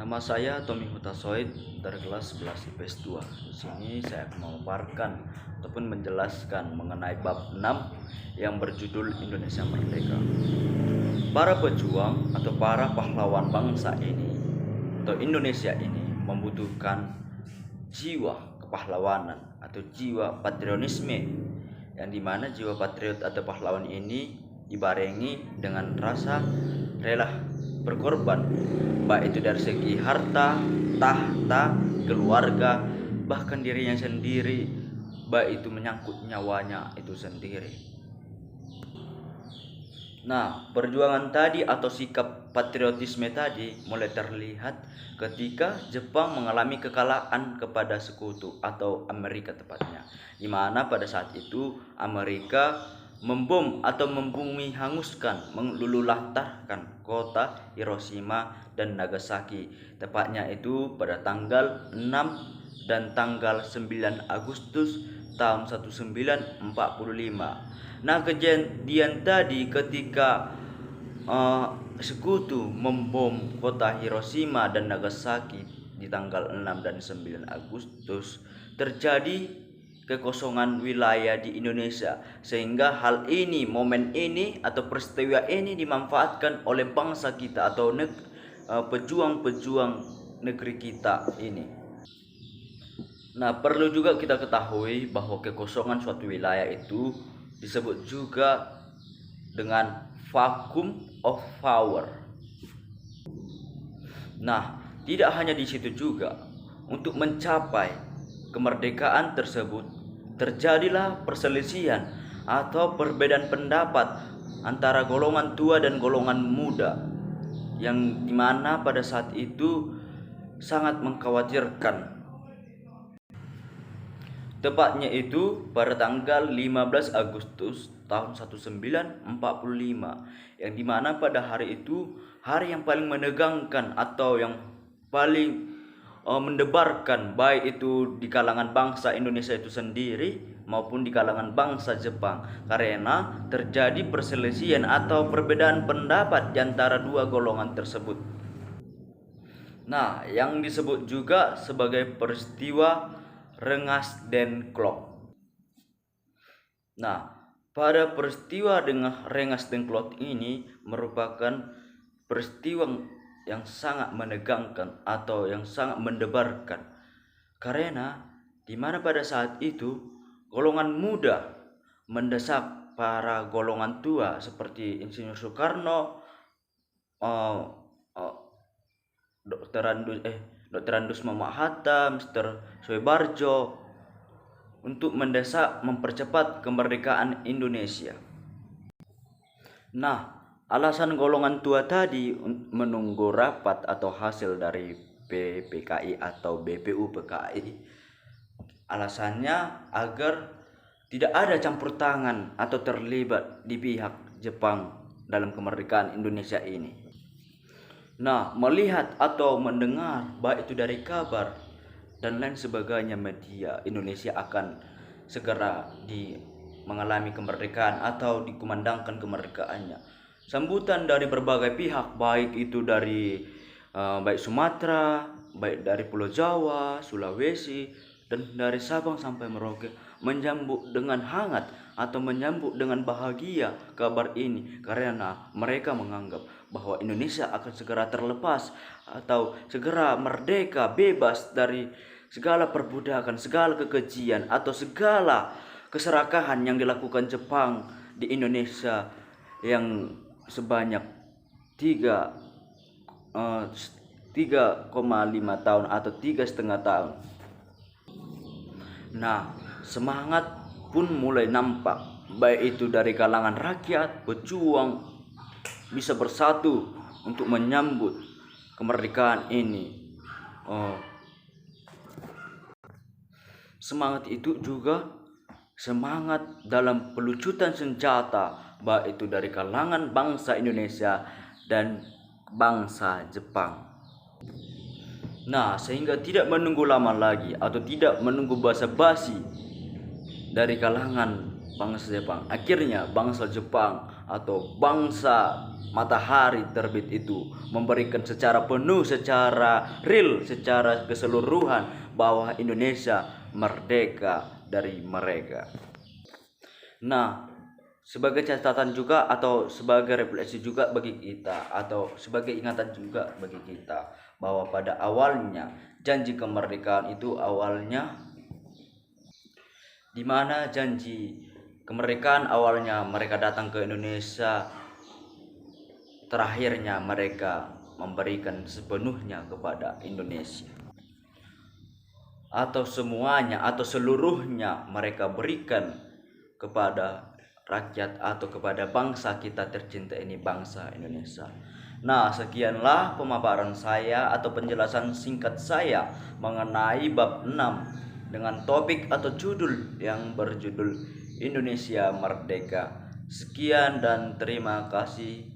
Nama saya Tommy Hutasoid dari kelas 11 IPS 2. Di sini saya akan memaparkan ataupun menjelaskan mengenai bab 6 yang berjudul Indonesia Merdeka. Para pejuang atau para pahlawan bangsa ini atau Indonesia ini membutuhkan jiwa kepahlawanan atau jiwa patriotisme, yang dimana jiwa patriot atau pahlawan ini dibarengi dengan rasa rela berkorban, baik itu dari segi harta, tahta, keluarga, bahkan dirinya sendiri, baik itu menyangkut nyawanya itu sendiri. Nah, perjuangan tadi atau sikap patriotisme tadi mulai terlihat ketika Jepang mengalami kekalahan kepada sekutu atau Amerika tepatnya, di mana pada saat itu Amerika membom atau membumi hanguskan, meluluhlantahkan kota Hiroshima dan Nagasaki, tepatnya itu pada tanggal 6 dan tanggal 9 Agustus tahun 1945. Nah, kejadian tadi ketika sekutu membom kota Hiroshima dan Nagasaki di tanggal 6 dan 9 Agustus, terjadi kekosongan wilayah di Indonesia, sehingga hal ini, momen ini atau peristiwa ini dimanfaatkan oleh bangsa kita atau pejuang-pejuang negeri kita ini. Nah, perlu juga kita ketahui bahwa kekosongan suatu wilayah itu disebut juga dengan vacuum of power. Nah, tidak hanya di situ juga, untuk mencapai kemerdekaan tersebut terjadilah perselisihan atau perbedaan pendapat antara golongan tua dan golongan muda, yang dimana pada saat itu sangat mengkhawatirkan. Tepatnya itu pada tanggal 15 Agustus tahun 1945, yang dimana pada hari itu hari yang paling menegangkan atau yang paling mendebarkan, baik itu di kalangan bangsa Indonesia itu sendiri maupun di kalangan bangsa Jepang, karena terjadi perselisihan atau perbedaan pendapat di antara dua golongan tersebut. Nah, yang disebut juga sebagai peristiwa Rengas Dengklok. Nah, pada peristiwa dengan Rengas Dengklok ini merupakan peristiwa yang sangat menegangkan atau yang sangat mendebarkan, karena di mana pada saat itu golongan muda mendesak para golongan tua seperti Insinyur Soekarno, Dr. Andus Muhammad Hatta, Mr. Soebarjo, untuk mendesak mempercepat kemerdekaan Indonesia. Nah, alasan golongan tua tadi menunggu rapat atau hasil dari PPKI atau BPUPKI, alasannya agar tidak ada campur tangan atau terlibat di pihak Jepang dalam kemerdekaan Indonesia ini. Nah, melihat atau mendengar baik itu dari kabar dan lain sebagainya media, Indonesia akan segera mengalami kemerdekaan atau dikumandangkan kemerdekaannya. Sambutan dari berbagai pihak, baik itu dari baik Sumatera, baik dari Pulau Jawa, Sulawesi, dan dari Sabang sampai Merauke, menyambut dengan hangat atau menyambut dengan bahagia kabar ini, karena mereka menganggap bahwa Indonesia akan segera terlepas atau segera merdeka, bebas dari segala perbudakan, segala kekejian atau segala keserakahan yang dilakukan Jepang di Indonesia yang sebanyak 3,5 tahun atau 3,5 tahun. Nah, semangat pun mulai nampak, baik itu dari kalangan rakyat, pejuang bisa bersatu untuk menyambut kemerdekaan ini. Semangat itu juga semangat dalam pelucutan senjata, baik itu dari kalangan bangsa Indonesia dan bangsa Jepang. Nah, sehingga tidak menunggu lama lagi atau tidak menunggu basa-basi dari kalangan bangsa Jepang, akhirnya bangsa Jepang atau bangsa matahari terbit itu memberikan secara penuh, secara real, secara keseluruhan bahwa Indonesia merdeka dari mereka. Nah, sebagai catatan juga atau sebagai refleksi juga bagi kita atau sebagai ingatan juga bagi kita bahwa pada awalnya janji kemerdekaan itu awalnya di mana janji kemerdekaan awalnya mereka datang ke Indonesia, terakhirnya mereka memberikan sepenuhnya kepada Indonesia, atau semuanya atau seluruhnya mereka berikan kepada rakyat atau kepada bangsa kita tercinta ini, bangsa Indonesia. Nah, sekianlah pemaparan saya atau penjelasan singkat saya mengenai bab 6 dengan topik atau judul yang berjudul Indonesia Merdeka. Sekian dan terima kasih.